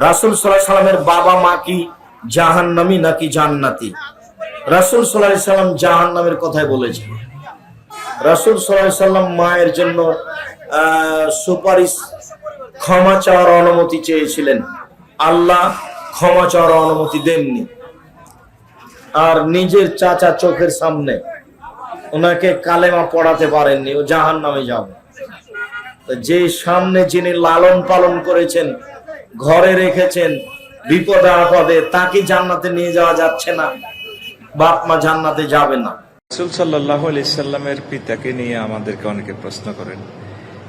রাসূল সাল্লাল্লাহু আলাইহি সাল্লামের বাবা মা কি জাহান্নামী নাকি জান্নাতি? রাসূল সাল্লাল্লাহু আলাইহি সাল্লাম জাহান্নামের কথাই বলেছেন। রাসূল সাল্লাল্লাহু আলাইহি সাল্লাম মায়ের জন্য সুপারিশ ক্ষমা চাওয়ার অনুমতি চেয়েছিলেন, আল্লাহ ক্ষমা চাওয়ার অনুমতি দেননি। আর নিজের চাচা চোখের সামনে ওনাকে কালেমা পড়াতে পারেননি, ও জাহান্নামে যাবে। যে সামনে যিনি লালন পালন করেছেন, ঘরে রেখেছেন, বিপদে আপদে তাকে জান্নাতে নিয়ে যাওয়া যাচ্ছে না, বাপ মা জান্নাতে যাবে না। রাসূল সাল্লাল্লাহু আলাইহি সাল্লামের পিতাকে নিয়ে আমাদেরকে অনেকে প্রশ্ন করেন।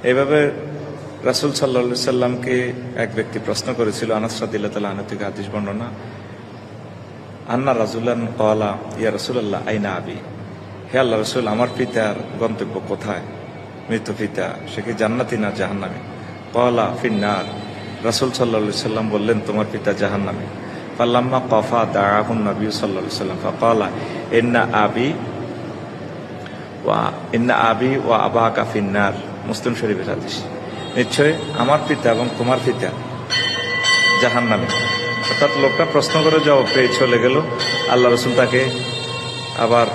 এইভাবে রাসূল সাল্লাল্লাহু আলাইহি সাল্লামকে এক ব্যক্তি প্রশ্ন করেছিল, আনাস রাদিয়াল্লাহু তাআলা আনহু থেকে হাদিস বর্ণনা, আন্না রাজুলান ক্বালা ইয়া রাসূলুল্লাহ আইনা আবি, হে আল্লাহ রাসূল, আমার পিতার গন্তব্য কোথায়? মৃত পিতা, সে কি জান্নাতি না জাহান্নামী? ক্বালা ফিন্নার। রাসূল সাল্লাল্লাহু আলাইহি সাল্লাম বললেন, তোমার পিতা জাহান্নামী। ফালাম্মা কাফা দাআহুন নবী সাল্লাল্লাহু আলাইহি সাল্লাম ফাকালা ইন্না আবি ওয়া আবাকা ফিন্নার। মুসলিম শরীফের হাদিস। নিশ্চয় আমার পিতা এবং তোমার পিতা জাহান্নামী। অর্থাৎ লোকটা প্রশ্ন করে জবাব পেয়ে চলে গেল। আল্লাহ রাসূল তাকে আবার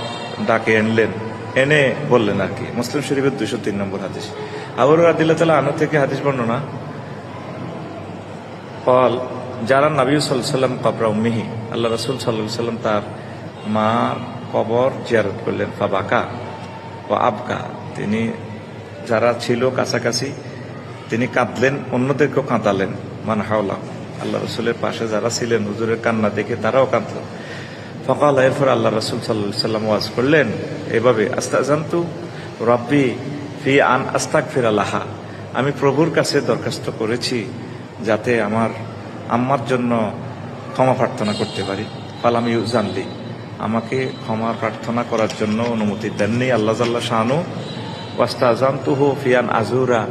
ডাকে আনলেন, এনে বললেন আর কি। মুসলিম শরীফের 203 নম্বর হাদিস। আবু হুরায়রা রাদিয়াল্লাহু তাআলা আনহু থেকে হাদিস বর্ণনা, قال যারা নবী সাল্লাল্লাহু আলাইহি সাল্লাম কবর উম্মিহি, আল্লাহ রাসূল সাল্লাল্লাহু আলাইহি সাল্লাম তার মার কবর জিয়ারত করলেন। ফাবাকা ওয়া আবকা, তিনি যারা ছিল কাছাকাছি তিনি কাঁদলেন, অন্যদেরকেও কাঁদালেন। মান হাওলা, আল্লাহ রাসূলের পাশে যারা ছিলেন হুজুরের কান্না দেখে তারাও কাঁদলেন। ফাকাল, এরপর আল্লাহ রাসূল সাল্লাল্লাহু আলাইহি সাল্লাম ওয়াজ করলেন এভাবে, আস্তাজানতু রাব্বি ফি আন আস্তাগফিরা লাহা, আমি প্রভুর কাছে দরখাস্ত করেছি যাতে আমার আম্মার জন্য ক্ষমা প্রার্থনা করতে পারি। ফালাম ইউজানলি, আমাকে ক্ষমা প্রার্থনা করার জন্য অনুমতি দেননি আল্লাহ জাল্লা শানু। ওয়াস্তাজানতুহু ফি আন আজুরা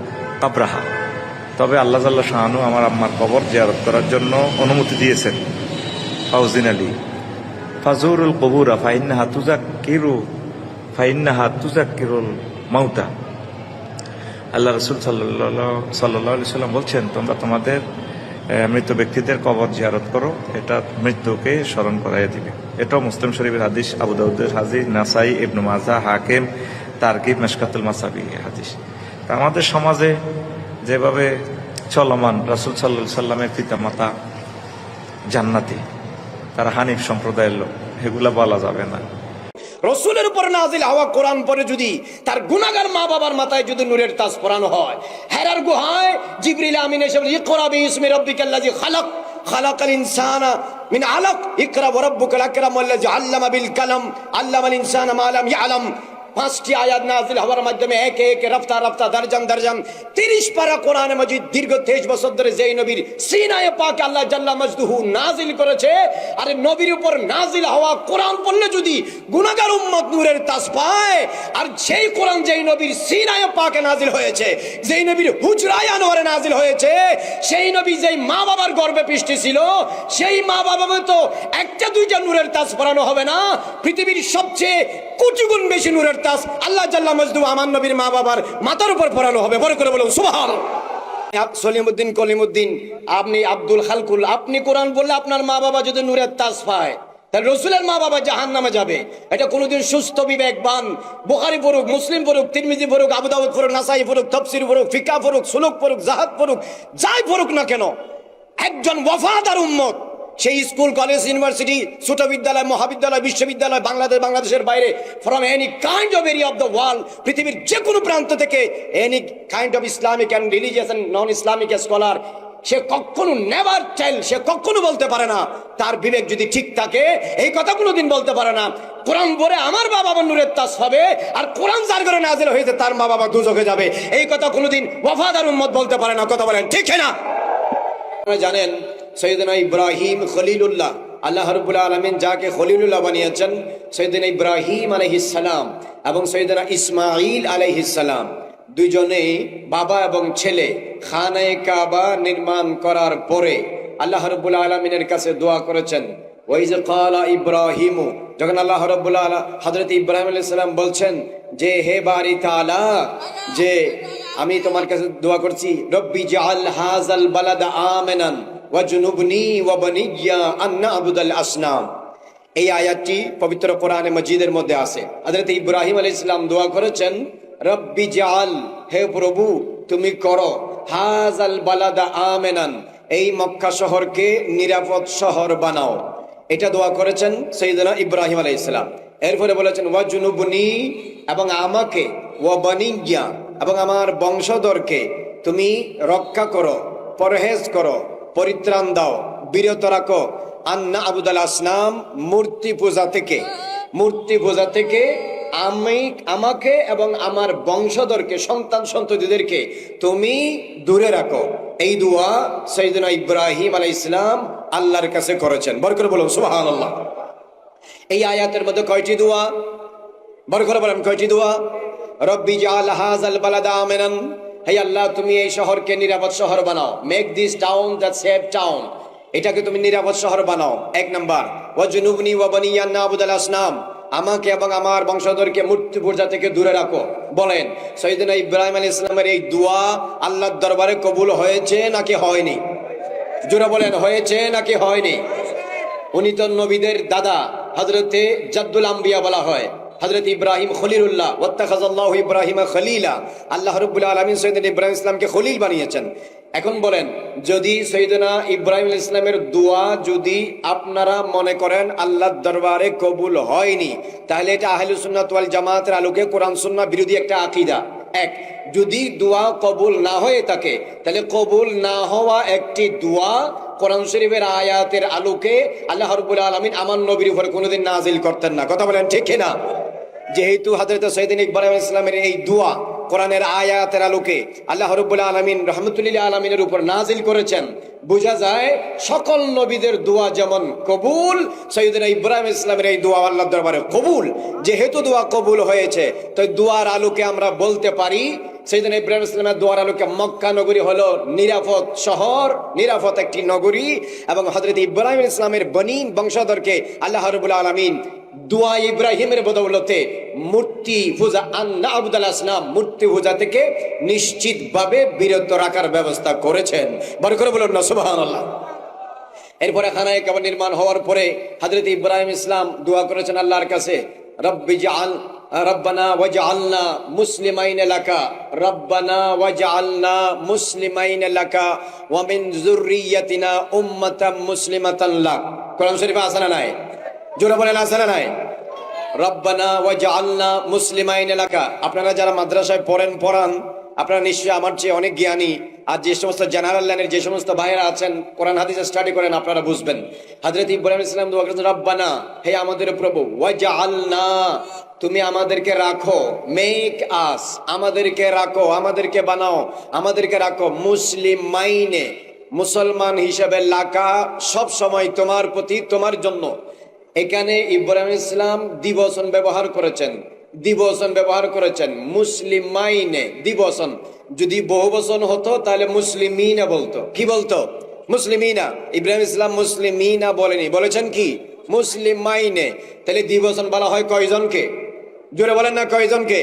কাবরাহা, তবে আল্লাহ জাল্লা শানু আমার আম্মার কবর জিয়ারত করার জন্য অনুমতি দিয়েছেন। ফাউজিন আলী ফাজুরুল কবুরা ফাইন্নাহা তুজাক্কিরুল মাউতা। আল্লাহ রাসূল সাল্লাল্লাহু আলাইহি সাল্লাম বলছেন, তোমরা তোমাদের মৃত ব্যক্তিদের কবর জিয়ারত করো, এটা মৃত্যুকে স্মরণ করাইয়া দিবে। এটাও মুসলিম শরীফের হাদিস, আবু দাউদের হাদিস, নাসাই, ইবনে মাজাহ, হাকিম, তারগিব, মিশকাতুল মাসাবি হাদিস। আমাদের সমাজে যেভাবে চলমান, রাসূল সাল্লাল্লাহু আলাইহি সাল্লামের পিতামাতা জান্নাতি, তারা হানিফ সম্প্রদায়ের লোক, এগুলা বলা যাবে না। রসুলের উপর নাজিল হওয়া কোরআন পরে যদি তার গুনাহগার মা বাবার মাথায় যদি নূরের তাজ পরানো হয়, হেরার গুহায় জিবরিল আমিন এসে বলে, ইকরা বিইসমি রাব্বিকাল্লাযী খালাক, খালাকাল ইনসানা মিন আলাক, ইকরা ওয়া রাব্বুকাল আকরাম আল্লাযী আল্লামা বিল কালাম, আল্লামাল ইনসানা মা লাম ইয়ালাম। 5টি আয়াত নাজিল হওয়ার মাধ্যমে একে একে রফতা রফতা দরজান 30 পারা কোরআন মাজিদ দীর্ঘ 23 বছর ধরে যেই নবীর সিনায়ে পাকে আল্লাহ জাল্লা মাজদুহু নাজিল করেছে, আরে নবীর উপর নাজিল হওয়া কোরআন পড়লে যদি গুনাহগার উম্মত নূরের তাজ পায়, আর সেই কোরআন যেই নবীর সিনায়ে পাকে নাজিল হয়েছে, যেই নবীর হুজরায়ে আনোয়ারে নাজিল হয়েছে, সেই নবী যেই মা বাবার গর্ভে পৃষ্ঠে ছিল, সেই মা বাবা তো একটা দুইটা নূরের তাজ পরানো হবে না, পৃথিবীর সবচেয়ে কোটি গুণ বেশি নূরের তাজ আল্লাহ জাল্লা মাজদু আমার নবীর মা বাবার মাথার উপর পরানো হবে। বড় করে বলুন সুবহানাল্লাহ। সলিমউদ্দিন কলিমউদ্দিন, আপনি আব্দুল খালকুল, আপনি কোরআন বললে আপনার মা বাবা যদি নূরের তাজ পায়, তাহলে রসুলের মা বাবা জাহান্নামে যাবে। এটা কোনোদিন সুস্থ বিবেকবান বুখারী পড়ুক, মুসলিম পড়ুক, তিরমিজি পড়ুক, আবু দাউদ পড়ুক, নাসাই পড়ুক, তাফসীর পড়ুক, ফিকহ পড়ুক, সুলুক পড়ুক, জাহাদ পড়ুক, যাই পড়ুক না কেন, একজন ওয়াফাদার উম্মত সেই স্কুল, কলেজ, ইউনিভার্সিটি, ছোট বিদ্যালয়, মহাবিদ্যালয়, বিশ্ববিদ্যালয়, বাংলাদেশের বাইরে, from any kind of area of the world, পৃথিবীর যে কোনো প্রান্ত থেকে any kind of Islamic and religious and non Islamic scholar, সে কখনো নেভার টেল, সে কখনো বলতে পারে না, তার বিবেক যদি ঠিক থাকে এই কথা কোনোদিন বলতে পারে না, কোরআন পড়ে আমার মা বাবা নূরের তাজ হবে, আর কোরআন যার ঘরে নাজিল হয়েছে তার মা বাবা দুজকে যাবে, এই কথা কোনোদিন ওয়াফাদার উম্মত বলতে পারে না। কথা বলেন ঠিক না? আপনারা জানেন সৈয়দনা ইব্রাহিম খলিলুল্লাহ, আল্লাহ রাব্বুল আলামিন যাকে খলিলুল্লাহ বানিয়েছেন, সৈয়দনা ইব্রাহিম আলাইহিস সালাম এবং সৈয়দনা ইসমাঈল আলাইহিস সালাম, দুইজনেই বাবা এবং ছেলে খানায়ে কাবা নির্মাণ করার পরে আল্লাহ রাব্বুল আলামিনের কাছে দোয়া করেছেন। ওয়াইজ ক্বালা ইব্রাহিম, যখন আল্লাহ রাব্বুল হযরত ইব্রাহিম আলাইহিস সালাম বলছেন যে হে বারি তাআলা, যে আমি তোমার কাছে দোয়া করছি, রব্বি জাআল হাযাল বালাদা আমিনান ওয়াজনুবনি ওয়া বানিয়া আন না'বুদাল আসনাম। এই আয়াতটি পবিত্র কোরআনে মজিদের মধ্যে আছে। হযরত ইব্রাহিম আলাইহিস সালাম দোয়া করেছেন, রব্বি জাআল, হে প্রভু তুমি করো, হাযাল বালাদা আমিনান, এই মক্কা শহরকে নিরাপদ শহর বানাও। এটা দোয়া করেছেন সাইয়েদনা ইব্রাহিম আলাইহিস সালাম। এরপরে বলেছেন ওয়াজনুবনি, এবং আমাকে, ওয়া বানিয়া, এবং আমার বংশধরকে তুমি রক্ষা করো, পরহেজ করো, পরিত্রাণ দাও, বিরত রাখো, আন্না আবুদাল আসনাম, মূর্তি পূজা থেকে, মূর্তি পূজা থেকে আমাকে এবং আমার বংশধরকে, সন্তান সন্ততিদেরকে তুমি দূরে রাখো। এই দোয়া সাইয়েদনা ইব্রাহিম আলাইহিস সালাম আল্লাহর কাছে করেছেন। বরকত বলুন সুবহানাল্লাহ। এই আয়াতের মধ্যে কয়টি দোয়া? বরকত বলেন কয়টি দোয়া? রব্বি জাআল হাযাল বালাদা আমিনান, হে আল্লাহ তুমি এই শহরকে নিরাপদ শহর বানাও। Make this town the safe town, এটাকে তুমি নিরাপদ শহর বানাও। এক নাম্বার। ওয়াজনুবনি ওয়া বানিয়া আন না'বুদাল আসনাম, আমাকে এবং আমার বংশধরকে মূর্তি পূজা থেকে দূরে রাখো। বলেন সাইয়েদনা ইব্রাহিম আলাইহিস সালামের এই দোয়া আল্লাহর দরবারে কবুল হয়েছে নাকি হয়নি? জোরে বলেন, হয়েছে নাকি হয়নি? উনি তো নবীদের দাদা, হযরতে জাদ্দুল আম্বিয়া বলা হয়। হযরত ইব্রাহিম খলিলুল্লাহ, ওয়াত্তাখাযাল্লাহু ইব্রাহিমা খলিলা, আল্লাহ রাব্বুল আলামিন সাইয়েদনা ইব্রাহিম ইসলামকে খলিল বানিয়েছেন। এখন বলেন, যদি সাইয়েদনা ইব্রাহিম ইসলামের দোয়া যদি আপনারা মনে করেন আল্লাহর দরবারে কবুল হয়নি, তাহলে এটা আহলুস সুন্নাত ওয়াল জামাতের আলোকে কোরআন সুন্নাহ বিরোধী একটা আকীদা। এক, যদি দোয়া কবুল না হয়ে থাকে, তাহলে কবুল না হওয়া একটি দোয়া কোরআন শরীফের আয়াতের আলোকে আল্লাহ রাব্বুল আলামিন আমার নবীর উপর কোনোদিন নাজিল করতেন না। কথা বলেন ঠিক কিনা? যেহেতু হযরত সাইয়েদনা ইব্রাহিম ইসলামের এই দোয়া কোরআনের আয়াতের আলোকে আল্লাহ রাব্বুল আলামিন রাহমাতুল আলামিনের উপর নাজিল করেছেন, বোঝা যায় সকল নবীদের দোয়া যেমন কবুল, সাইয়েদনা ইব্রাহিম ইসলামের এই দোয়া আল্লাহর দরবারে কবুল। যেহেতু দোয়া কবুল হয়েছে, তো দোয়ার আলোকে আমরা বলতে পারি সাইয়েদনা ইব্রাহিম ইসলামের দোয়ার আলোকে মক্কা নগরী হলো নিরাপদ শহর, নিরাপদ একটি নগরী, এবং হযরত ইব্রাহিম ইসলামের বনিন বংশধরকে আল্লাহ রাব্বুল আলামিন দোয়া ইব্রাহিমের বদৌলতে মূর্তি পূজা আন না'বুদাল আসনাম, মূর্তি পূজা থেকে নিশ্চিতভাবে বিরত রাখার ব্যবস্থা করেছেন। বড় করে বলুন না সুবহানাল্লাহ। এরপরে খানায়ে কাবা নির্মাণ হওয়ার পরে হযরত ইব্রাহিম ইসলাম দোয়া করেছেন আল্লাহর কাছে, রব্বি জাআল রব্বানা ওয়াজআলনা মুসলিমাইন লাকা, রব্বানা ওয়াজআলনা মুসলিমাইন লাকা ওয়া মিন যুররিয়াতিনা উম্মাতাম মুসলিমাতান লাক। কোরআন শরীফে আছে না নাই? জোরে বলেন আছে না নাই? রব্বানা ওয়াজআলনা মুসলিমাইন লাকা। আপনারা যারা মাদ্রাসায় পড়ান, আপনারা নিশ্চয়ই আমার চেয়ে অনেক জ্ঞানী। আর যে সমস্ত জেনারেল লাইনের যে সমস্ত ভাইয়েরা আছেন, কোরআন হাদিস স্টাডি করেন, আপনারা বুঝবেন। হযরত ইব্রাহিম ইসলাম দোয়া করেছেন, রব্বানা, হে আমাদের প্রভু, ওয়াজআলনা, তুমি আমাদেরকে রাখো, মেক আস, আমাদেরকে রাখো, আমাদেরকে বানাও, আমাদেরকে রাখো, মুসলিমাইনে, মুসলমান হিসেবে, লাকা, সব সময় তোমার প্রতি, তোমার জন্য। এখানে ইব্রাহিম ইসলাম দ্বিবচন ব্যবহার করেছেন, দ্বিবচন ব্যবহার করেছেন, মুসলিমাইনে দ্বিবচন। যদি বহুবচন হতো তাহলে মুসলিমিনা বলতো। কি বলতো? মুসলিমিনা। ইব্রাহিম ইসলাম মুসলিমিনা বলেনি, বলেছেন কি? মুসলিমাইনে। তাহলে দ্বিবচন বলা হয় কয়জনকে? জোরে বলেন না, কয়জনকে?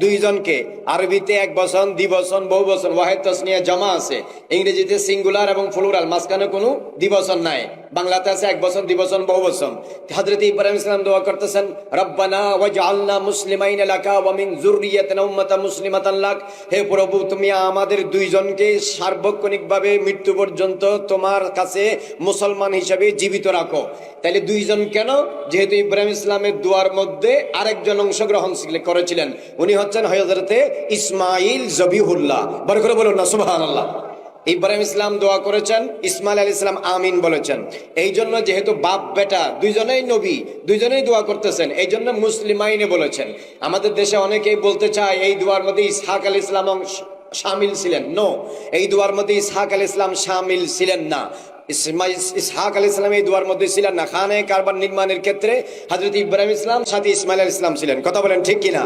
দুইজনকে। আরবিতে এক বচন, দ্বিবচন, বহুবচন, ওয়াহিদ তাসনিয়া জামা আছে। ইংরেজিতে সিঙ্গুলার এবং প্লুরাল, মাঝখানে কোনো দ্বিবচন নাই। বাংলাতে আছে এক বচন, দ্বিবচন, বহুবচন। হযরত ইব্রাহিম ইসলাম দোয়া করতেছেন, রব্বানা ওয়াজআলনা মুসলিমাইন লাকা ওয়া মিন যুররিয়াতিনা উম্মাতান মুসলিমাতান লাক। হে প্রভু, তুমি আমাদের দুইজনকে সার্বক্ষণিকভাবে মৃত্যু পর্যন্ত তোমার কাছে মুসলমান হিসেবে জীবিত রাখো। তাহলে দুইজন কেন? যেহেতু ইব্রাহিম ইসলামের দোয়ার মধ্যে আরেকজন অংশগ্রহণ করেছিলেন, উনি হচ্ছেন হযরতে ইসমাইল জবিহুল্লাহ। বড় করে বলুন না সুবহানাল্লাহ। ইব্রাহিম ইসলাম দোয়া করেছেন, ইসমাইল আলাইহিস সালাম আমিন বলেছেন। এই জন্য যেহেতু বাপ বেটা দুইজনেই নবী, দুইজনেই দোয়া করতেছেন, এই জন্য মুসলিমাইনে বলেছেন। আমাদের দেশে অনেকেই বলতে চায় এই দোয়ার মধ্যে ইসহাক আলাইহিস সালাম শামিল ছিলেন। নো, এই দোয়ার মধ্যে ইসহাক আলাইহিস সালাম শামিল ছিলেন না। ইসহাক আলাইহিস সালাম এই দোয়ার মধ্যে ছিলেন না। খানায়ে কাবা নির্মাণের ক্ষেত্রে হযরত ইব্রাহিম ইসলাম সাথে ইসমাইল আলাইহিস সালাম ছিলেন। কথা বলেন ঠিক কিনা?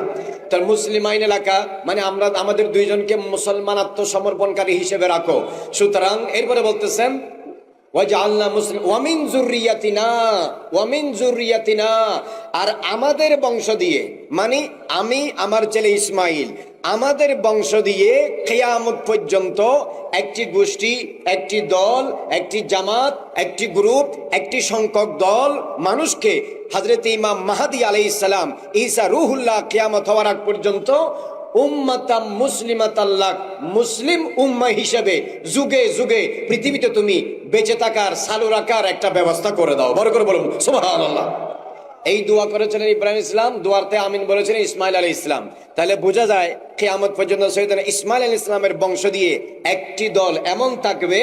তার মুসলিমাইন এলাকা মানে আমরা আমাদের দুইজনকে মুসলমান আত্মসমর্পণকারী হিসেবে রাখো। সুতরাং এরপরে বলতেছেন ওয়াজআলনা মুসলিম ওয়া মিন যুররিয়াতিনা, ওয়া মিন যুররিয়াতিনা, আর আমাদের বংশ দিয়ে, মানে আমি, আমার ছেলে ইসমাইল, আমাদের বংশ দিয়ে কিয়ামত পর্যন্ত একটি গোষ্ঠী, একটি দল, একটি জামাত, একটি গ্রুপ, একটি সংখ্যক দল মানুষকে হযরত ইমাম মাহদী আলাইহিস সালাম, ঈসা রূহুল্লাহ কিয়ামত হওয়ার আগ পর্যন্ত উম্মাতাম মুসলিমাতাল্লাহ, মুসলিম উম্মাহ হিসেবে যুগে যুগে পৃথিবীতে তুমি বেঁচে থাকার, চালু রাখার একটা ব্যবস্থা করে দাও। বড় করে বলুন সুবহানাল্লাহ। এই দোয়া করেছিলেন ইব্রাহিম ইসলাম, দোয়ারতে আমিন বলেছিলেন ইসমাইল আলাইহিস সালাম। তাহলে বোঝা যায় কিয়ামত পর্যন্ত সৈয়দনা ইসমাইল আলাইহিস সালামের বংশ দিয়ে একটি দল এমন থাকবে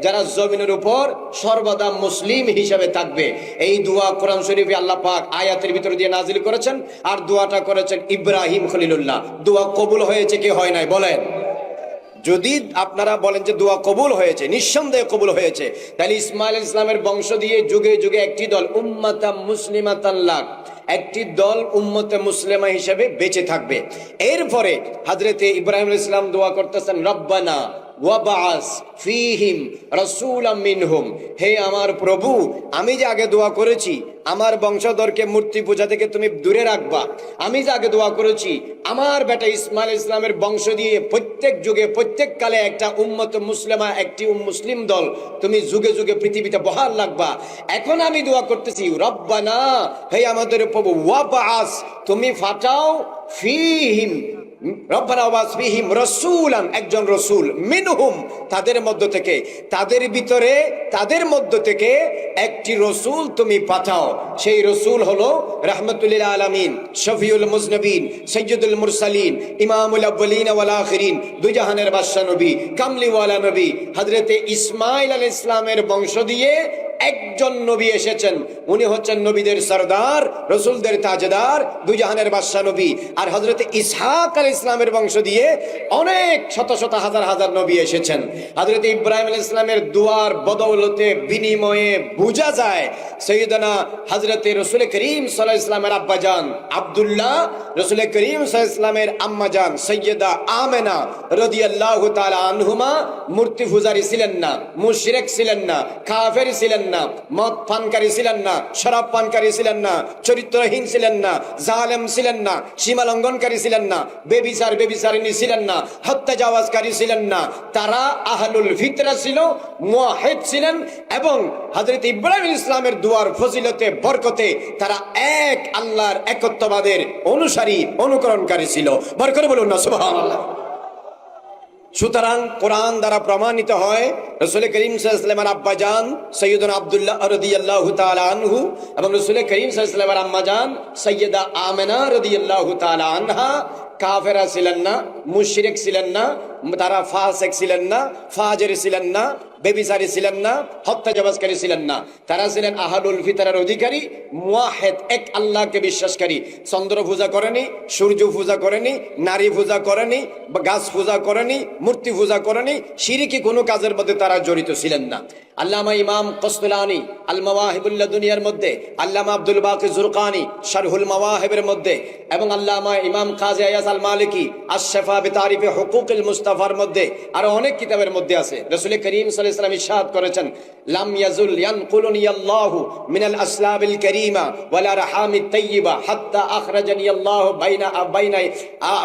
যারা জমিনের উপর সর্বদা মুসলিম হিসেবে থাকবে। এই দোয়া কোরআন শরীফে আল্লাহ পাক আয়াতের ভিতর দিয়ে নাজিল করেছেন, আর দোয়াটা করেছেন ইব্রাহিম খলিলুল্লাহ। দোয়া কবুল হয়েছে কি হয় নাই বলেন? যদি আপনারা বলেন যে দোয়া কবুল হয়েছে, নিঃসন্দেহে কবুল হয়েছে, তাহলে ইসমাইল ইসলামের বংশ দিয়ে যুগে যুগে একটি দল উম্মাতাম মুসলিমাতাল্লাহ, একটি দল উম্মতে মুসলিমা হিসেবে বেঁচে থাকবে। এরপরে হযরতে ইব্রাহিম আলাইহিস সালাম দোয়া করতেছেন, রব্বানা ওয়াবাস ফীহিম রাসূলাম মিনহুম, হে আমার প্রভু, আমি যে আগে দোয়া করেছি আমার বংশধরকে মূর্তি পূজা থেকে তুমি দূরে রাখবা, আমি যে আগে দোয়া করেছি আমার বেটা ইসমাইল ইসলামের বংশ দিয়ে প্রত্যেক যুগে প্রত্যেক কালে একটা উম্মত মুসলিমা, একটি মুসলিম দল তুমি যুগে যুগে পৃথিবীতে বহাল রাখবা। এখন আমি দোয়া করতেছি, রব্বানা, হে আমাদের প্রভু, ওয়াবাস, তুমি ফাটাও, ফীহিম, রব্বানা ওয়াবাস ফীহিম রাসূলান, একজন রাসূল, মিনহুম, তাদের মধ্য থেকে, তাদের ভিতরে, তাদের মধ্য থেকে একটি রাসূল তুমি পাঠাও। সেই রাসূল হলো রাহমাতুল লিল আলামিন, শফিউল মুজনবিন, সাইয়্যিদুল মুরসালিন, ইমামুল আউয়ালিন ওয়াল আখিরিন, দুই জাহানের বাদশা নবী, কামলিওয়ালা নবী হযরতে ইসমাইল আলাইহিস সালামের বংশ দিয়ে একজন নবী এসেছেন। উনি হচ্ছেন নবীদের সরদার, রাসূলদের তাজদার, দুই জাহানের বাদশা নবী। আর হযরতে ইসহাক আলাইহিস সালামের বংশ দিয়ে অনেক শত শত হাজার হাজার নবী এসেছেন। হযরতে ইব্রাহিম আলাইহিস সালামের দুয়ার বদৌলতে, বিনিময়ে বোঝা যায় সৈয়দনা হযরতে রাসূল করিম সাল্লাল্লাহু আলাইহি ওয়াসাল্লামের আব্বাজান আব্দুল্লাহ, রাসূল করিম সাল্লাল্লাহু আলাইহি ওয়াসাল্লামের আম্মাজান সাইয়্যিদা আমেনা রাদিয়াল্লাহু তাআলা আনহুমা মূর্তি পূজারী ছিলেন না, মুশরিক ছিলেন না, কাফের ছিলেন না, মদ পানকারী ছিলেন না, শরাব পানকারী ছিলেন না, চরিত্রহীন ছিলেন না, জালেম ছিলেন না, সীমা লঙ্ঘনকারী ছিলেন না, বেবিচারিণী ছিলেন না, হত্যা জাওয়াজকারী ছিলেন না। তারা আহলুল ফিতরা ছিল, মুওয়াহিদ ছিলেন, এবং হযরত ইব্রাহিম ইসলামের দুয়ার ফজিলতে, বরকতে তারা এক আল্লাহর একত্ববাদের অনুসারী, অনুকরণকারী ছিল। বরকত বলুন না সুবহানাল্লাহ। সুতরাং কোরআন দ্বারা প্রমাণিত হয় রাসূল করিম সাল্লাল্লাহু আলাইহি ওয়াসাল্লামের আব্বাজান সাইয়্যিদুনা আব্দুল্লাহ রাদিয়াল্লাহু তাআলা আনহু এবং রাসূল করিম সাল্লাল্লাহু আলাইহি ওয়াসাল্লামের আম্মাজান সাইয়্যিদা আমেনা রাদিয়াল্লাহু তাআলা আনহা কাফেরা ছিলেন না, মুশরিক ছিলেন না, তারা ফাসিক ছিলেন না, ফাজির ছিলেন না, বেবিচারী ছিলেন না, হত্যা জাবাজকারী ছিলেন না। তারা ছিলেন আহলুল ফিতরার অধিকারী, মুওয়াহিদ, এক আল্লাহকে বিশ্বাসকারী। চন্দ্র পূজা করেনি, সূর্য পূজা করেনি, নারী পূজা করেনি, গাছ পূজা করেনি, মূর্তি পূজা করেনি, শিরকি কোনো কাজের মধ্যে তারা জড়িত ছিলেন না। আল্লামা ইমাম কসতুলানি আল মাওয়াহিবুল লাদুনিয়ার মধ্যে, আল্লামা আব্দুল বাকি জুরকানি শারহুল মাওয়াহিবের মধ্যে, এবং আল্লামা ইমাম কাজী আয়াজ আল মালিকি আশ-শাফা বিতারিফে হুকুকুল মুস্তাফার মধ্যে, আরো অনেক কিতাবের মধ্যে আছে। রাসূল করিম সাল্লাল্লাহু আলাইহি ওয়াসাল্লাম ইরশাদ করেছেন, লাম ইয়াজুল ইয়ানকুলুনি আল্লাহু মিনাল আসলাবিল কারীমা ওয়ালা রাহামিত তাইয়্যিবা হাত্তা আখরাজানি আল্লাহু বাইনা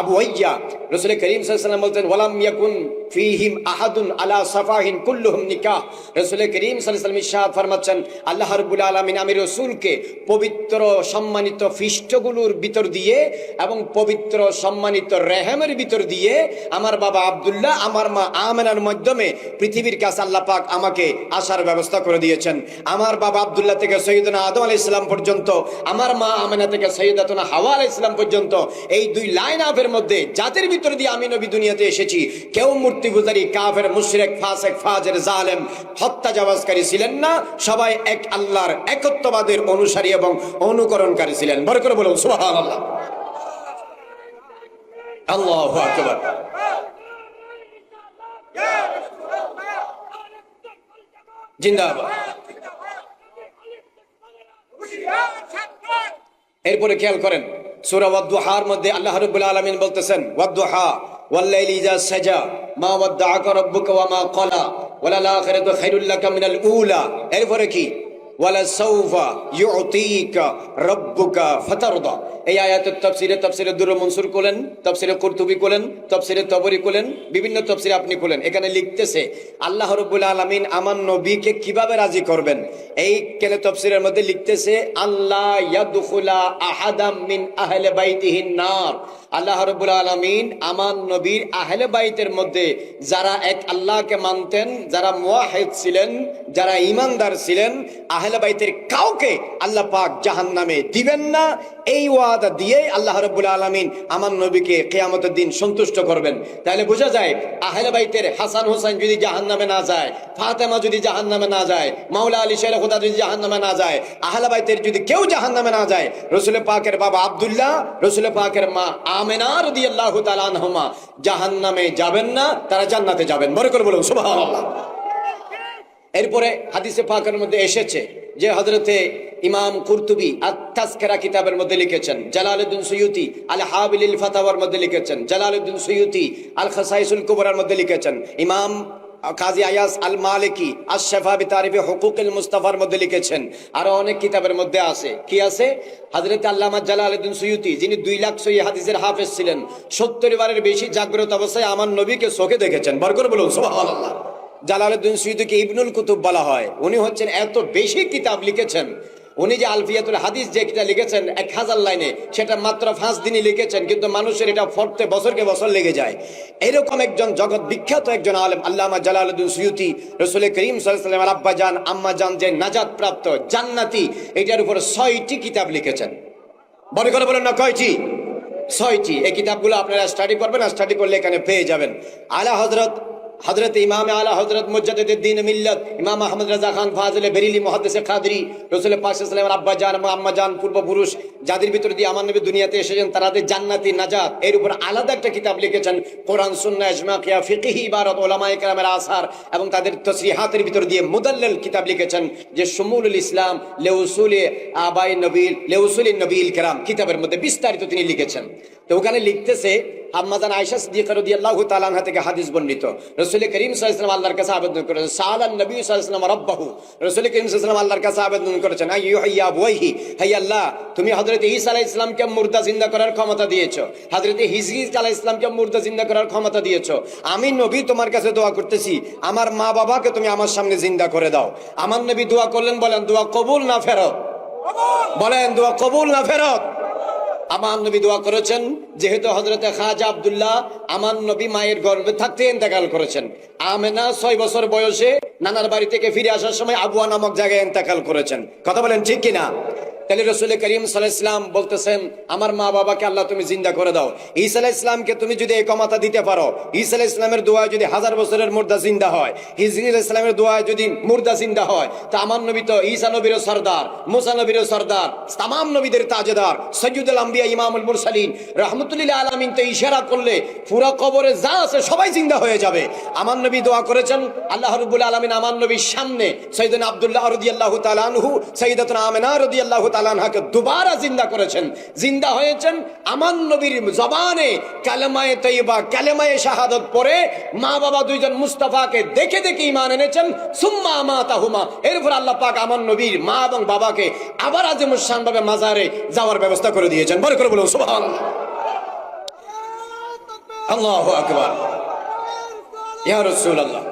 আবওয়াইয়া। রাসূল করিম সাল্লাল্লাহু আলাইহি ওয়াসাল্লাম বলতেন, ওয়ালাম ইয়াকুন ফীহিম আহাদুন আলা সাফাহিন কুল্লুহুম নিকাহ। রাসূল করিম সাল্লাল্লাহু আলাইহি ওয়াসাল্লাম ইরশাদ ফরমাচ্ছেন, আল্লাহ রাব্বুল আলামিন আমি রাসূলকে পবিত্র সম্মানিত ফিষ্টগুলোর ভিতর দিয়ে এবং পবিত্র সম্মানিত রেহেমের ভিতর দিয়ে আমার বাবা আব্দুল্লাহ, আমার মা আমেনার মাধ্যমে পৃথিবীর কাছে আল্লাহ পাক আমাকে আসার ব্যবস্থা করে দিয়েছেন। আমার বাবা আব্দুল্লাহ থেকে সৈয়দনা আদম আলাইহিস সালাম পর্যন্ত, আমার মা আমেনা থেকে সৈয়দাতুনা হাওয়া আলাইহিস সালাম পর্যন্ত, এই দুই লাইন আপের মধ্যে যাদের ভিতর দিয়ে আমি নবী দুনিয়াতে এসেছি, কেউ মূর্তি পূজারী, কাফের, মুশরিক, ফাসিক, ফাজির, জালেম, হত্যা জাওয়াজকারী ছিলেন না। সবাই এক আল্লাহর একত্ববাদের অনুসারী এবং অনুকরণকারী ছিলেন। বড় করে বলুন সুবহানাল্লাহ, আল্লাহু আকবার। জিন্দাবাদ। এরপরে খেয়াল করেন, সূরা ওয়াদ-দুহার মধ্যে আল্লাহ রাব্বুল আলামিন বলতেছেন, ওয়াদ-দুহা ওয়াল-লাইলি ইযা সাজা মা ওয়াদ্দাআকা রাব্বুকা ওয়া মা ক্বালা ওয়ালাল আখিরাতু খায়রুল লাকা মিনাল উলা। এরপরে কি? ওয়ালা সাউফা ইউতিকা রাব্বুকা ফাতারদা। এই আয়াতের তাফসিরে দুরুল মনসুর করলেন, তাফসিরে কুরতুবী করলেন, তাফসিরে তাবরী করলেন, বিভিন্ন তাফসিরে আপনি করলেন। এখানে লিখতেছে আল্লাহ রাব্বুল আলামিন আমার নবীকে কিভাবে রাজি করবেন। এই কেন তাফসিরের মধ্যে লিখতেছে আল্লাহ ইয়াদখুলা আহাদাম মিন আহলে বাইতিহিন নার। আল্লাহ রাব্বুল আলামিন আমার নবীর আহলে বাইতের মধ্যে যারা এক আল্লাহকে মানতেন, যারা মুওয়াহিদ ছিলেন, যারা ঈমানদার ছিলেন, আহলে বাইতের কাউকে আল্লাহ পাক জাহান্নামে দিবেন না। এই ওয়াদা দিয়ে আল্লাহ রাব্বুল আলামিন আমার নবীকে কিয়ামতের দিন সন্তুষ্ট করবেন। তাহলে বোঝা যায় আহলে বাইতের হাসান হোসেন যদি জাহান্নামে না যায়, ফাতেমা যদি জাহান্নামে না যায়, মাওলা আলী শের খুদা যদি জাহান্নামে না যায়, আহলে বাইতের যদি কেউ জাহান্নামে না যায়, রাসূল পাকের বাবা আব্দুল্লাহ, রাসূল পাকের মা আমেনা রাদিয়াল্লাহু তাআলা আনহুমা জাহান্নামে যাবেন না, তারা জান্নাতে যাবেন। বড় করে বলুন সুবহানাল্লাহ। এরপরে হাদিসে পাকের মধ্যে এসেছে যে হযরতে ইমাম কুরতুবী আত-তাযকিরা কিতাবের মধ্যে লিখেছেন, জালালউদ্দিন সুয়ুতি আল হাবিলিল ফাতাওয়ার মধ্যে লিখেছেন, জালালউদ্দিন সুয়ুতি আল খাসাইসুল কুবরার মধ্যে লিখেছেন, ইমাম কাজী আয়াস আল মালিকি আশ-শাফা বিতারিফি হুকুকিল মুস্তাফার মধ্যে লিখেছেন। আরো অনেক কিতাবের মধ্যে আছে। কি আছে? হযরত আল্লামা জালালউদ্দিন সুয়ুতি, যিনি 2 লাখ সহিহ হাদিসের হাফেজ ছিলেন, 70 বারের বেশি জাগ্রত অবস্থায় আমার নবীকে চোখে দেখেছেন। বরকত বলুন সুবহানাল্লাহ। জালালউদ্দিন সুয়ুতিকে ইবনুল কুতুব বলা হয়। উনি হচ্ছেন এত বেশি কিতাব লিখেছেন। উনি যে আলফিয়াতুল হাদিস যে কিতাব লিখেছেন 1000 লাইনে, সেটা মাত্র 5 দিনই লিখেছেন, কিন্তু মানুষের এটা পড়তে বছরকে বছর লেগে যায়। এরকম একজন জগৎ বিখ্যাত একজন আলেম আল্লামা জালালউদ্দিন সুয়ুতি রাসূল করিম সাল্লাল্লাহু আলাইহি ওয়াসাল্লামের আব্বা জান আম্মা জান যে নাজাত প্রাপ্ত জান্নাতি, এটার উপর 6টি কিতাব লিখেছেন। বড় করে বলেন না কয়টি? 6টি। এই কিতাবগুলো আপনারা স্টাডি করবেন, স্টাডি করলে এখানে পেয়ে যাবেন। আলা হযরত ইমাম আলা হযরত মুজাদ্দিদুদ্দিন মিল্লাত ইমাম আহমদ রাজা খান ফাজিলে বেরিলি মুহাদ্দিসে কাদরি, রাসূল পাক সাল্লাল্লাহু আলাইহি ওয়াসাল্লামের আব্বা জান আম্মা জান পূর্বপুরুষ যাদের ভিতর দিয়ে আমার নবী দুনিয়াতে এসেছেন, তাদের জান্নাতি নাজাত, এর উপর আলাদা একটা কিতাব লিখেছেন। কোরআন সুন্নাহ ইজমা কিয়া ফিকহি ইবারত উলামায়ে কেরামের আসার এবং তাদের তাসরিহাতের ভিতর দিয়ে মুদাল্লাল কিতাব লিখেছেন, যে শুমুলুল ইসলাম লিউসুলি আবাই নবীল লিউসুলিন নবীল কেরাম কিতাবের মধ্যে বিস্তারিত তিনি লিখেছেন। তো ওখানে লিখতেছে আম্মা জান আয়েশা সিদ্দিকা রাদিয়াল্লাহু তাআলা আনহা থেকে হাদিস বর্ণিত, রাসূল করিম সাল্লাল্লাহু আলাইহি ওয়াসাল্লাম আল্লাহর কাছে আবেদন করেছেন, সালান নবী সাল্লাল্লাহু আলাইহি ওয়াসাল্লাম রাব্বাহু, রাসূল করিম সাল্লাল্লাহু আলাইহি ওয়াসাল্লাম আল্লাহর কাছে আবেদন করেছেন, আইয়ুহাইয়া বুয়াইহি, হে আল্লাহ তুমি হযরত ঈসা আলাইহিস সালামকে মুর্দা জিন্দা করার ক্ষমতা দিয়েছো, হযরত হিজকিল আলাইহিস সালামকে মুর্দা জিন্দা করার ক্ষমতা দিয়েছো। আমি নবী তোমার কাছে দোয়া করতেছি, আমার মা বাবাকে তুমি আমার সামনে জিন্দা করে দাও। আমার নবী দোয়া করলেন, বলেন দোয়া কবুল না ফেরত? বলেন দোয়া কবুল না ফেরত? আমার নবী দোয়া করেছেন, যেহেতু হযরতে খাজা আব্দুল্লাহ আমার নবী মায়ের গর্ভে থাকতে ইন্তেকাল করেছেন। আমেনা 6 বছর বয়সে নানার বাড়ি থেকে ফিরে আসার সময় আবুয়া নামক জায়গায় ইন্তেকাল করেছেন। কথা বলেন ঠিক কিনা? তাহলে রাসূল করিম সাল্লাল্লাহু আলাইহি ওয়াসাল্লাম বলতেছেন, আমার মা বাবাকে আল্লাহ তুমি জিন্দা করে দাও। ঈসা আলাইহিস সালামকে তুমি যদি এই ক্ষমতা দিতে পারো, ঈসা আলাইহিস সালামের দোয়ায় যদি 1000 বছরের মুর্দা জিন্দা হয়, হিজকিল আলাইহিস সালামের দোয়ায় যদি মুর্দা জিন্দা হয়, তা আমার নবী তো ঈসা নবীর সরদার, মুসা নবীর সরদার, तमाम নবীদের তাজেদার, সাইয়্যিদুল আম্বিয়া ইমামুল মুরসালিন রাহমাতুল্লিল আলামিন তো ইশারা করলে পুরো কবরে যা আছে সবাই জিন্দা হয়ে যাবে। আমার নবী দোয়া করেছেন, আল্লাহ রাব্বুল আলামিন আমার নবীর সামনে সাইয়্যিদনা আব্দুল্লাহ রাদিয়াল্লাহু তাআলা আনহু, সাইয়্যিদাতুনা আমিনা রাদিয়াল্লাহু তাআলা আনহাকে দুবারা জিন্দা করেছেন। জিন্দা হয়েছেন আমার নবীর জবানে কালেমায়ে তাইয়্যিবা, কালেমায়ে শাহাদাত পড়ে মা বাবা দুইজন মুস্তাফাকে দেখে দেখে ঈমান এনেছেন। সুম্মা আমাতাহুমা, এরপর আল্লাহ পাক আমার নবীর মা এবং বাবাকে আবার আযিমুশ শান ভাবে মাজারে যাওয়ার ব্যবস্থা করে দিয়েছেন। বড় করে বলুন সুবহানাল্লাহ। আল্লাহু আকবার। ইয়া রাসূলুল্লাহ।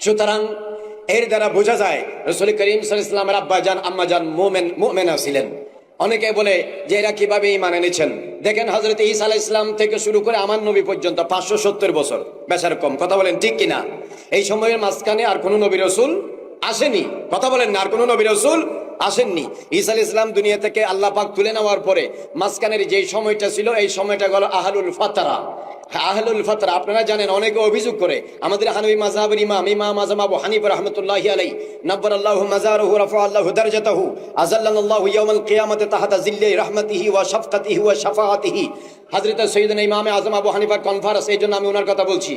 সুতরাং এর দ্বারা বোঝা যায় রাসূল করিম সাল্লাল্লাহু আলাইহি ওয়াসাল্লামের আব্বা জান আম্মা জান মুমিনা ছিলেন। অনেকে বলে যে এরা কিভাবে ঈমান এনেছেন। দেখেন হযরত ঈসা আলাইহিস সালাম থেকে শুরু করে আমার নবী পর্যন্ত 570 বছর, বেশার কম। কথা বলেন ঠিক কিনা? এই সময়ের মাঝখানে আর কোন নবী রাসূল আসেনি। কথা বলেন না, আর কোন নবী রাসূল আসেননি। ঈসা আলাইহিস সালাম দুনিয়া থেকে আল্লাহ পাক তুলে নেওয়ার পরে মাঝখানের যে সময়টা ছিল, এই সময়টা হলো আহলুল ফাতরা। আহলুল ফাতরা আপনারা জানেন, অনেকে অভিযোগ করে আমাদের হানাফি মাযহাবের ইমাম আযম আবু হানিফা রাহমাতুল্লাহি আলাইহি নাব্বারাল্লাহু মাযারুহু রাফাআল্লাহু দারজাতাহু আযাল্লানাল্লাহু ইয়াওমাল কিয়ামাতি তাহতা জিল্লি রাহমাতিহি ওয়া শাফকাতিহি ওয়া শাফাআতিহি। হযরত সাইয়্যিদনা ইমাম আযম আবু হানিফার কনফারেন্স, এই জন্য আমি ওনার কথা বলছি।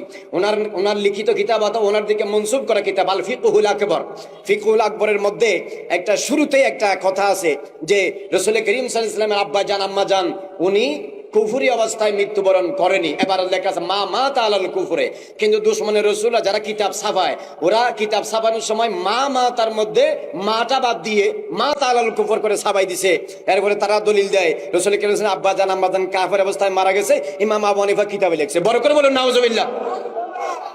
ওনার লিখিত কিতাব আছে, ওনার দিকে মনসুব করা কিতাব আল ফিকহুল আকবর। ফিকহুল আকবরের মধ্যে একটা শুরুতে একটা কথা আছে যে রাসূল করিম সাল্লাল্লাহু আলাইহি ওয়াসাল্লামের আব্বা জান আম্মা জান উনি কুফরি অবস্থায় মৃত্যুবরণ করেনি। এবার লেখা আছে মা মা তালাল কুফরে, কিন্তু দুশমনের রসুল যারা কিতাব ছাপায়, ওরা কিতাব ছাপানোর সময় মা মা তার মধ্যে মাটা বাদ দিয়ে মা তালাল কুফর করে ছাপাই দিছে। এরপরে তারা দলিল দেয় রসুল কেন আব্বা জান আম্মা জান কাফের অবস্থায় মারা গেছে, ইমাম আবু হানিফা কিতাবে লিখছে। বড় করে বলুন নাউজুবিল্লাহ।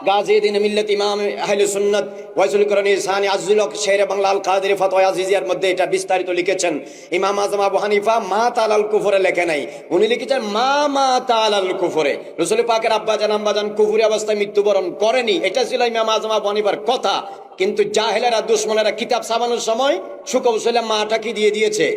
গাজীউদ্দিন মিল্লাত ইমাম আহলে সুন্নাত ওয়াইসুল কোরআন ইসানি আজজুল হক শেরে বাংলা আল কাদেরি ফতোয়া আজিজিয়ার মধ্যে এটা বিস্তারিত লিখেছেন। ইমাম আজম আবু হানিফা মা তালাল কুফরে লেখে নাই, উনি লিখেছেন মা মা তালাল কুফরে। রাসূল পাকের আব্বা জান আম্মা জান কুফরি অবস্থায় মৃত্যুবরণ করেনি, এটা ছিল ইমাম আজম আবু হানিফার কথা। কিন্তু জাহেলেরা দুশমনেরা কিতাব ছাপানোর সময় সুকৌশলে মাটা কি দিয়ে দিয়েছে,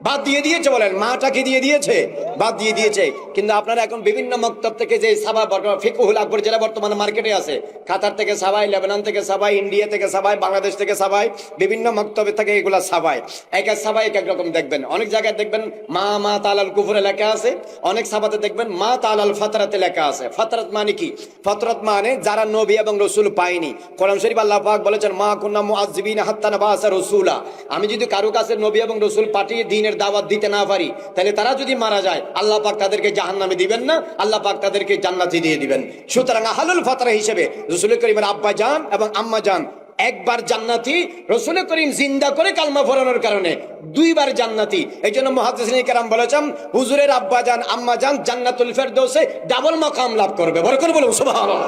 বাদ দিয়ে দিয়েছে। বলেন মাটা কি দিয়ে দিয়েছে, বাদ দিয়ে দিয়েছে। কিন্তু আপনারা এখন বিভিন্ন মক্তব থেকে যে সাবা ফিকহুল আকবর যেটা বর্তমানে মার্কেটে আছে, কাতার থেকে সাবাই, লেবানন থেকে সাবাই, ইন্ডিয়া থেকে সাবাই, বাংলাদেশ থেকে সাবাই, বিভিন্ন মক্তবে থেকে এগুলা সাবাই। এক এক সাবাই এক এক রকম দেখবেন। অনেক জায়গায় দেখবেন মা মা তালাল কুফরে লেখা আছে, অনেক সাবাতে দেখবেন মা তালাল ফাতরাতে লেখা আছে। ফাতরাত মানে কি? ফাতরাত মানে যারা নবী এবং রসুল পায়নি। কোরআন শরীফ আল্লাহ পাক বলেছেন মা কুন্না মুআযযিবিনা হাত্তা নাবাসা রাসূলা, আমি যদি কারো কাছে নবী এবং রসুল পাঠিয়ে দিনের দাওয়াত দিতে না পারি, তাহলে তারা যদি মারা যায় আল্লাহ পাক তাদেরকে জাহান্নামে দিবেন না, আল্লাহ পাক তাদেরকে জান্নাতে দিয়ে দিবেন। সুতরাং আহলুল ফাতরা হিসেবে রাসূল করিমের আব্বা জান এবং আম্মা জান একবার জান্নাতি, রাসূল করিম জিন্দা করে কালমা পড়ানোর কারণে দুইবার জান্নাতি। এই জন্য মুহাদ্দিসিন কেরাম বলেছেন হুজুরের আব্বা জান আম্মা জান জান্নাতুল ফেরদৌসে ডাবল মাকাম লাভ করবে। বড় করে বলুন সুবহানাল্লাহ।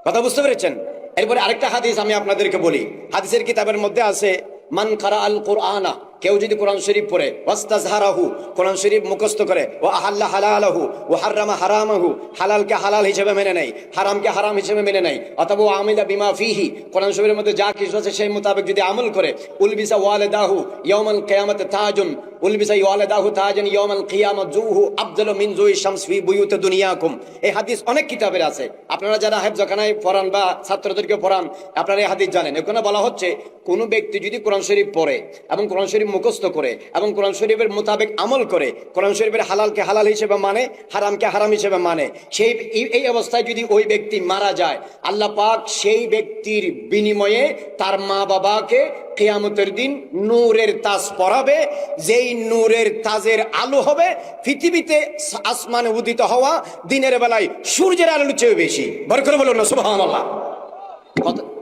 কথা বুঝতে পেরেছেন? এরপরে আরেকটা হাদিস আমি আপনাদেরকে বলি। হাদিসের কিতাবের মধ্যে আছে মান কারা আল কুরআনা, কেউ যদি কোরআন শরীফ পড়ে, ওয়াস্তাজহারাহু, কোরআন শরীফ মুখস্থ করে, ও আহাল্লা হালালাহু ও হারামা হারামাহু, হালালকে হালাল হিসেবে মেনে নেয়, হারামকে হারাম হিসেবে মেনে নেয়, অথবা আমিলা বিমা ফিহি, কোরআন শরীফের মধ্যে যা কিছু আছে সেই মোতাবেক যদি আমল করে, উলবিসা ওয়ালিদাহু ইয়াউমাল কিয়ামাতি তাজুন, উলবিসা ওয়ালিদাহু তাজান ইয়াউমাল কিয়ামাত জুহু আফদালু মিন জুই শামস ফি বুয়ুতি দুনিয়াকুম। এই হাদিস অনেক কিতাবের আছে, আপনারা যারা হেফজখানায় পড়ান বা ছাত্রদেরকে পড়ান আপনারা এই হাদিস জানেন। এখানে বলা হচ্ছে কোন ব্যক্তি যদি কোরআন শরীফ পড়ে এবং কোরআন শরীফ মুখস্থ করে এবং কোরআন শরীফের মোতাবেক আমল করে, কোরআন শরীফের হালালকে হালাল হিসেবে মানে, হারামকে হারাম হিসেবে মানে, সেই এই অবস্থায় যদি ওই ব্যক্তি মারা যায়, আল্লাহ পাক সেই ব্যক্তির বিনিময়ে তার মা বাবাকে কিয়ামতের দিন নূরের তাজ পরাবে, যেই নূরের তাজের আলো হবে পৃথিবীতে আসমানে উদিত হওয়া দিনের বেলায় সূর্যের আলোর চেয়ে বেশি। বড় করে বলুন না সুবহানাল্লাহ।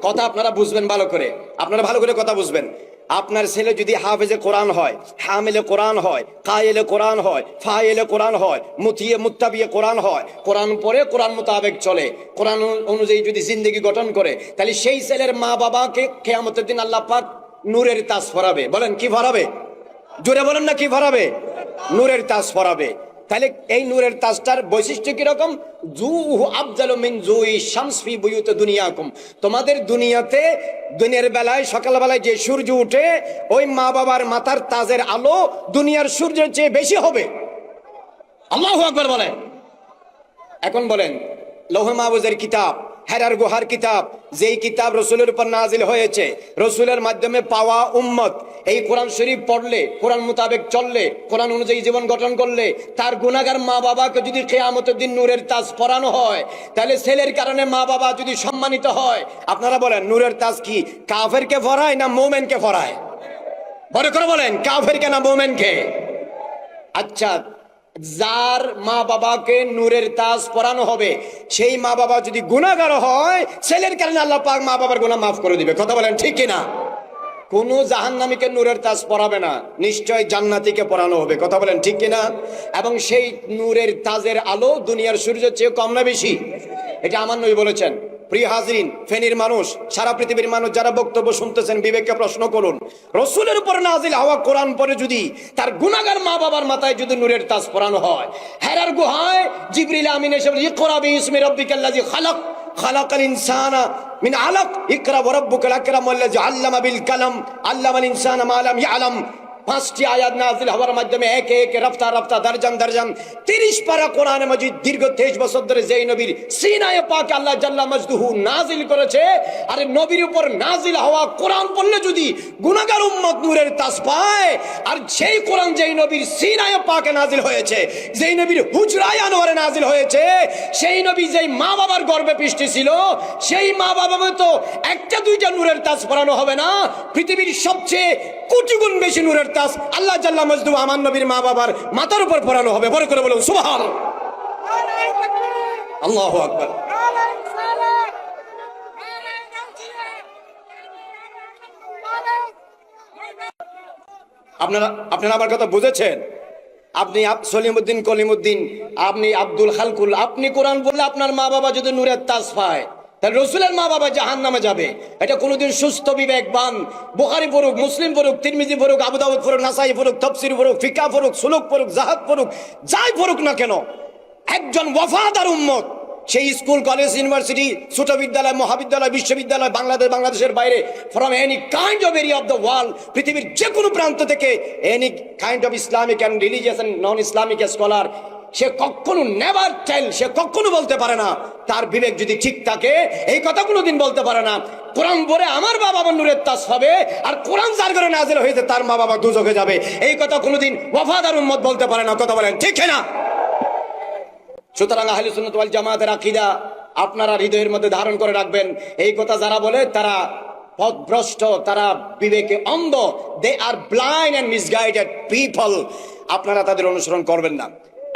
কথা আপনারা বুঝবেন ভালো করে, আপনারা ভালো করে কথা বুঝবেন। আপনার ছেলে যদি হাফেজে কোরআন হয়, হামিলে কোরআন হয়, কায়েলে কোরআন হয়, ফাইলে কোরআন হয়, মুতিয়ে মুত্তাবিয়ে কোরআন হয়, কোরআন পড়ে কোরআন মোতাবেক চলে, কোরআন অনুযায়ী যদি জিন্দগি গঠন করে, তাহলে সেই ছেলের মা বাবাকে কিয়ামতের দিন আল্লাহ পাক নূরের তাজ পরাবে। বলেন কি পরাবে? জোরে বলেন না কি পরাবে? নূরের তাজ পরাবে। তাহলে এই নূরের তাজটার বৈশিষ্ট্য কিরকম? জুহু আফজালু মিন জুই শামস ফি বুয়ুতি দুনিয়াকুম, তোমাদের দুনিয়াতে দিনের বেলায় সকালবেলায় যে সূর্য উঠে, ওই মা বাবার মাথার তাজের আলো দুনিয়ার সূর্যের চেয়ে বেশি হবে। আল্লাহু আকবার বলেন। এখন বলেন লৌহে মাহফুজের কিতাব, হেরার গুহার কিতাব, যেই কিতাব রসুলের উপর নাজিল হয়েছে, রসুলের মাধ্যমে পাওয়া উম্মত, এই কোরআন শরীফ পড়লে, কোরআন মোতাবেক চললে, কোরআন অনুযায়ী জীবন গঠন করলে, তার গুনাহগার মা বাবাকে যদি কিয়ামতের দিন নূরের তাজ পরানো হয়, তাহলে ছেলের কারণে মা বাবা যদি সম্মানিত হয়, আপনারা বলেন নূরের তাজ কি কাফেরকে পরায় না মুমিনকে পরায়? বড় করে বলেন কাফেরকে না মুমিনকে? আচ্ছা, যার মা বাবাকে নূরের তাজ পরানো হবে, সেই মা বাবা যদি গুনাহগার হয়, ছেলের কারণে আল্লাহ পাক মা বাবার গুনাহ মাফ করে দিবে। কথা বলেন ঠিক কিনা? কোন জাহান্নামীকে নূরের তাজ পরাবে না, নিশ্চয় জান্নাতীকে পরানো হবে। কথা বলেন ঠিক কিনা? এবং সেই নূরের তাজের আলো দুনিয়ার সূর্যের চেয়ে কম না বেশি? এটা আমার নবী বলেছেন। প্রিয় হাজরিন, ফেনীর মানুষ, সারা পৃথিবীর মানুষ যারা বক্তব্য শুনতেছেন, বিবেককে প্রশ্ন করুন, রসুলের উপর নাজিল হওয়া কোরআন পরে যদি তার গুনাহগার মা বাবার মাথায় যদি নূরের তাজ পরানো হয়, হেরার গুহায় জিবরিল আমিন এসে ইকরা বিইসমি রাব্বিকাল্লাযী খালাক, খালাকাল ইনসানা মিন আলাক, ইকরা ওয়া রাব্বুকাল আকরাম আল্লাযী আল্লামা বিল কালাম, আল্লামাল ইনসানা মা লাম ইয়ালাম। 5টি আয়াত নাযিল হওয়ার মাধ্যমে একে একে রফতা রফতা দরজান দরজান 30 পারা কোরআনে মাজিদ দীর্ঘ 23 বছর ধরে যেই নবীর সিনায়ে পাকে আল্লাহ জাল্লা মাজদুহু নাযিল করেছে, আরে নবীর উপর নাযিল হওয়া কোরআন পড়লে যদি গুনাহগার উম্মত নূরের তাজ পায়, আর সেই কোরআন যেই নবীর সিনায়ে পাকে নাযিল হয়েছে, যেই নবীর হুজরায়ে আনোয়ারে নাযিল হয়েছে, সেই নবী যেই মা বাবার গর্ভে পৃষ্টি ছিল, সেই মা বাবা তো একটা দুইটা নূরের তাজ পরানো হবে না, পৃথিবীর সবচেয়ে কোটি গুণ বেশি নূরের নূরের তাজ আল্লাহ জাল্লা মজদু আমার নবীর মা বাবার মাথার উপর পরানো হবে। বড় করে বলুন সুবহানাল্লাহ, আল্লাহু আকবার। আপনারা আমার কথা বুঝেছেন? আপনি সলিমউদ্দিন কলিমউদ্দিন, আপনি আব্দুল খালকুল, আপনি কোরআন বললে আপনার মা বাবা যদি নূরের তাজ পায়, তাহলে রসুলের মা বাবা জাহান্নামে যাবে। এটা কোনোদিন সুস্থ বিবেকবান বুখারী পড়ুক, মুসলিম পড়ুক, তিরমিজি পড়ুক, আবু দাউদ পড়ুক, নাসাই পড়ুক, তাফসীর পড়ুক, ফিকহ পড়ুক, সুলুক পড়ুক, জাহাদ পড়ুক, যাই পড়ুক না কেন, একজন ওয়াফাদার উম্মত সেই স্কুল, কলেজ, ইউনিভার্সিটি, ছোট বিদ্যালয়, মহাবিদ্যালয়, বিশ্ববিদ্যালয়, বাংলাদেশের বাইরে, from any kind of area of the world, পৃথিবীর যে কোনো প্রান্ত থেকে, any kind of Islamic and religious and non Islamic scholar, সে কখনো নেভার টেল, সে কখনো বলতে পারে না, তার বিবেক যদি ঠিক থাকে এই কথা কোনোদিন বলতে পারে না কোরআন পড়ে আমার মা বাবা নূরের তাজ হবে, আর কোরআন যার ঘরে নাযিল হয়েছে তার মা বাবা দুজকে যাবে, এই কথা কোনোদিন ওয়াফাদার উম্মত বলতে পারে না। কথা বলেন ঠিক না? সুতরাং আহলে সুন্নাত ওয়াল জামাতের আকীদা আপনারা হৃদয়ের মধ্যে ধারণ করে রাখবেন। এই কথা যারা বলে তারা পথভ্রষ্ট, তারা বিবেকে অন্ধ, দে আর ব্লাইন্ড এন্ড মিসগাইডেড পিপল। আপনারা তাদের অনুসরণ করবেন না।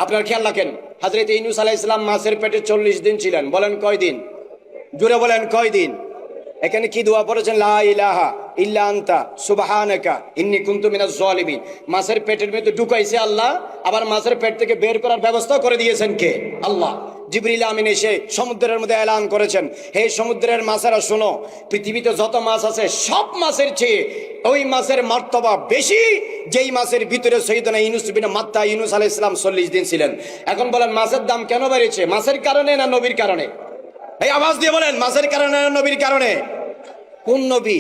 আপনারা খেয়াল রাখেন, হযরত ইউনূস আলাইহিস সালাম মাছের পেটে 40 দিন ছিলেন। বলেন কয় দিন? জোরে বলেন কয় দিন? এখানে কি দোয়া পড়েছেন? লা ইলাহা ইল্লা আনতা সুবহানাকা ইন্নী কুনতু মিনাজ জালিমিন। মাছের পেটের মধ্যে ঢুকাইছে আল্লাহ, আবার মাছের পেট থেকে বের করার ব্যবস্থা করে দিয়েছেন কে? আল্লাহ। জিবরিল আমিন এসে সমুদ্রের মধ্যে এলান করেছেন, হে সমুদ্রের মাছেরা শোনো, পৃথিবীতে যত মাছ আছে সব মাছের চেয়ে ওই মাছের মর্তবা বেশি যেই মাছের ভিতরে সৈয়দনা ইউনূস বিন মাত্তা ইউনূস আলাইহিস সালাম 40 দিন ছিলেন। এখন বলেন মাছের দাম কেন বেড়েছে? মাছের কারণে না নবীর কারণে? এই আওয়াজ দিয়ে বলেন, মাছের কারণে না নবীর কারণে? কোন নবী?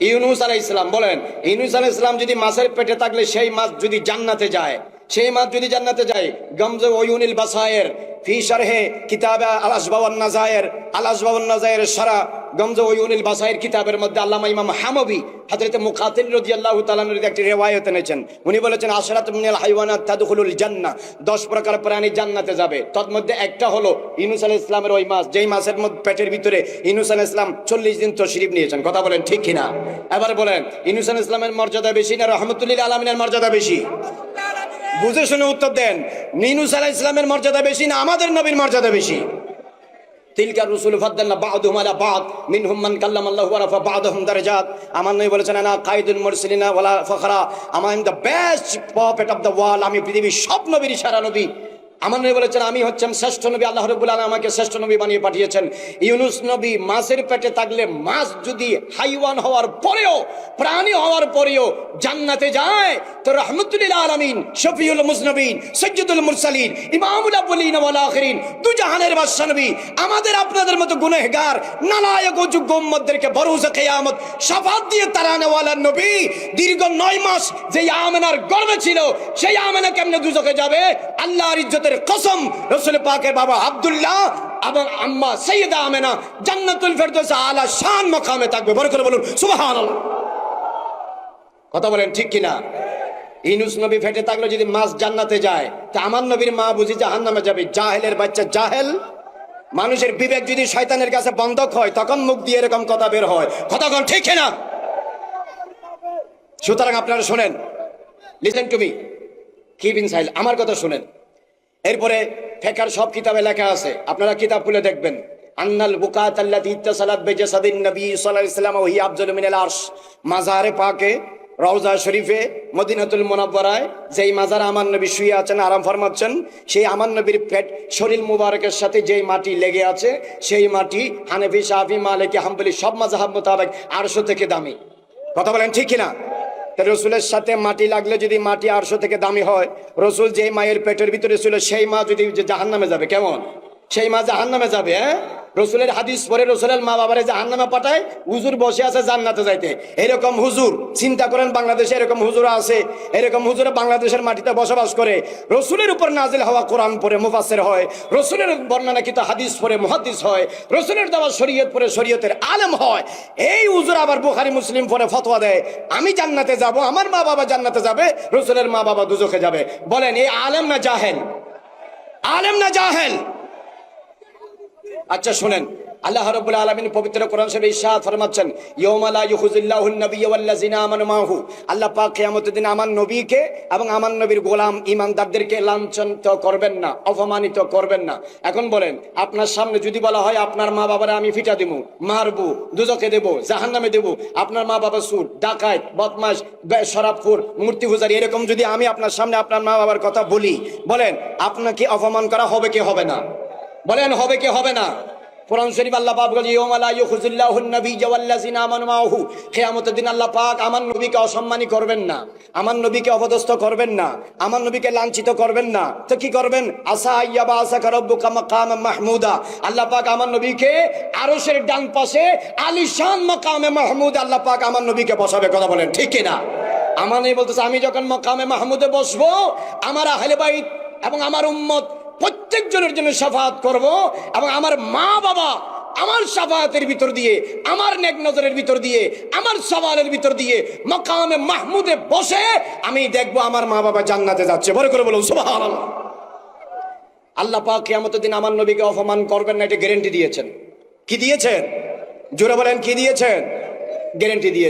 ইউনূস আলাইহিস সালাম। বলেন, ইউনূস আলাইহিস সালাম যদি মাছের পেটে থাকলে সেই মাছ যদি জান্নাতে যায়, সেই মাছ যদি জান্নাতে যায়, গমজ ওয়ুনিল বাসায়ের ফি শারহে কিতাব আল আসবাব ওয়ান নাজায়ের, আল আসবাব ওয়ান নাজায়ের সারা গমজ ওয়ুনিল বাসায়ের কিতাবের মধ্যে আল্লামা ইমাম হামাবি হযরত মুকাতিল রাদিয়াল্লাহু তাআলা এর একটি রিওয়ায়াত এনেছেন। উনি বলেছেন আশরাত মিনাল হাইওয়ানাত তাদখুলুল জান্নাহ, 10 প্রকার প্রাণী জান্নাতে যাবে। তার মধ্যে একটা হলো ইউনূস আলাইহিস সালামের ওই মাছ, যেই মাছের মধ্যে পেটের ভিতরে ইউনূস আলাইহিস সালাম 40 দিন তশরিফ নিয়েছেন। কথা বলেন ঠিক কিনা? এবার বলেন, ইউনূস আলাইহিস সালামের মর্যাদা বেশি না রাহমাতুল লিল আলামিনের মর্যাদা বেশি? বুঝে শুনে উত্তর দেন। ইউনূস আলাইহিস সালামের মর্যাদা বেশি না আমাদের নবীর মর্যাদা বেশি? তিলকা রুসুল ফাদ্দালনা বা'দুহুম আলা বা'দ মিনহুম মান কাল্লামা আল্লাহু ওয়া রাফা বা'দাহুম দারাজাত। আমার নবী বলেছেন আনা কাইদুল মুরসালিনা ওয়ালা ফখরা, I am the best prophet of the world, আমি পৃথিবীর সব নবীর সেরা নবী। আমার নবী বলেছেন আমি হচ্ছেন শ্রেষ্ঠ নবী, আল্লাহ রাব্বুল আলামিন আমাকে শ্রেষ্ঠ নবী বানিয়ে পাঠিয়েছেন। ইউনূস নবী মাছের পেটে থাকলে, মাছ যদি হাইওয়ান হওয়ার পরেও, প্রাণী হওয়ার পরেও জান্নাতে যায়, তো রাহমাতুল লিল আলামিন, শফিউল মুজনবিন, সাইয়্যিদুল মুরসালিন, ইমামুল আউয়ালিন ওয়াল আখিরিন, দুই জাহানের বাদশা নবী, আমাদের আপনাদের মতো গুনাহগার নালায়েক ও যোগ্য উম্মতদেরকে বরোজে কিয়ামত শাফাত দিয়ে তারানেওয়ালা নবী, দীর্ঘ 9 মাস যেই আমেনার গর্ভে ছিল, সেই আমেনা কেমনে দুজকে যাবে? আল্লাহর ইজ্জতের কসম, রাসূল পাকের বাবা আব্দুল্লাহ এবং আম্মা সাইয়্যিদা আমেনা জান্নাতুল ফেরদৌস আলা শান মাকামে থাকবে। বড় করে বলুন সুবহানাল্লাহ। কথা বলেন ঠিক কিনা? ইউনূস নবী ফেটে থাকলে যদি মাছ জান্নাতে যায়, তা আমার নবীর মা বুঝি জাহান্নামে যাবে? জাহেলের বাচ্চা জাহেল। মানুষের বিবেক যদি শয়তানের কাছে বন্ধক হয়, তখন মুখ দিয়ে এরকম কথা বের হয়। কথা বলেন ঠিক কিনা? সুতরাং আপনারা শুনেন, listen to me, keep in silence, আমার কথা শুনেন। এরপরে ফিকহের সব কিতাবে লেখা আছে, আপনারা কিতাব খুলে দেখবেন। আন্নাল বুকাত আল্লাতী ইত্তাসালাত বিজাসাদিন নবী সাল্লাল্লাহু আলাইহি ওয়াসাল্লাম ওয়া হিয়া আফজালু মিনাল আরশ, মাজারে পাকে, রওজা শরীফে, মদিনাতুল মুনাওয়ারায় যেই মাজার আমার নবী শুয়ে আছেন, আরাম ফরমাচ্ছেন, সেই আমার নবীর পেট শরীর মুবারকের সাথে যেই মাটি লেগে আছে, সেই মাটি হানাফি, শাফি, মালিকি, হাম্বলি সব মাযহাব মোতাবেক আরশ থেকে দামি। কথা বলেন ঠিক কিনা? রসুলের সাথে মাটি লাগলে যদি মাটি 800 থেকে দামি হয়, রসুল যে মায়ের পেটের ভিতরে ছিল সেই মা যদি জাহান্নামে যাবে, কেমন? সেই মা জাহান্নামে যাবে। হ্যাঁ, রসুলের হাদিস পরে রসুলের মা বাবারে জাহান্নামে পাঠায়, হুজুর বসে আছে জান্নাতে যাইতে। এরকম হুজুর চিন্তা করেন, বাংলাদেশে এরকম হুজুর আছে, এরকম হুজুরে বাংলাদেশের মাটিতে বসবাস করে। রসুলের উপর নাজিল হওয়া কোরআন পড়ে মুফাসসির হয়, রসুলের বর্ণনাকৃত হাদিস পড়ে মুহাদ্দিস হয়, রসুলের দেওয়া শরীয়ত পড়ে শরীয়তের আলেম হয়। এই হুজুর আবার বুখারী মুসলিম পড়ে ফতোয়া দেয় আমি জান্নাতে যাব, আমার মা বাবা জান্নাতে যাবে, রসুলের মা বাবা দুজখে যাবে। বলেন এই আলেম না জাহেল? আলেম না জাহেল? আচ্ছা শুনেন, আল্লাহ রাব্বুল আলামিন পবিত্র কোরআন শরীফে ইরশাদ ফরমাচ্ছেন, ইয়াউমা লা ইউখিযুল্লাহুন নাবিয়্য ওয়াল্লাযিনা আমানু মাহু। আল্লাহ পাক কিয়ামতের দিন আমার নবীকে এবং আমার নবীর গোলাম ঈমানদারদেরকে লাঞ্ছনিত করবেন না, অপমানিত করবেন না। এখন বলেন, আপনার সামনে যদি বলা হয় আপনার মা বাবারে আমি ফিটা দেবো, মারবো, দুজকে দেব, জাহান্নামে দেব, আপনার মা বাবা সুর, ডাকাত, বদমাশ, শরাবখোর, মূর্তি পূজারী, এরকম যদি আমি আপনার সামনে আপনার মা বাবার কথা বলি, বলেন আপনাকে অপমান করা হবে কি হবে না? বলেন হবে কি হবে না? কোরআন শরীফ আল্লাহ পাক বলেন, ইয়াউমা লা ইউখিযুল্লাহুন নাবিয়্য ওয়াল্লাযিনা আমানু মাহু। কিয়ামতের দিন আল্লাহ পাক আমার নবীকে অসম্মানী করবেন না, আমার নবীকে অপদস্থ করবেন না, আমার নবীকে লাঞ্ছিত করবেন না। তো কি করবেন? আসা আইয়াবা আসাকা রাব্বুকা মাকামান মাহমুদা। আল্লাহ পাক আমার নবীকে আরশের ডান পাশে আলিশান মাকামে মাহমুদ আল্লাহ পাক আমার নবীকে বসাবে। কথা বলেন ঠিক কি না? আমার নবী বলতেছে, আমি যখন মাকামে মাহমুদে বসবো, আমার আহলে বাইত এবং আমার উম্মত প্রত্যেকজনের জন্য শাফাআত করব, এবং আমার মা বাবা আমার শাফাআতের ভিতর দিয়ে, আমার নেক নজরের ভিতর দিয়ে, আমার সওয়ালের ভিতর দিয়ে মাকামে মাহমুদে বসে আমি দেখব আমার মা বাবা জান্নাতে যাচ্ছে। বড় করে বলুন সুবহানাল্লাহ। আল্লাহ পাক কিয়ামতের দিন আমার নবীকে অপমান করবেন না, এটা গ্যারান্টি দিয়েছেন। কি দিয়েছেন? জোরে বলেন, কি দিয়েছেন? গ্যারান্টি দিয়ে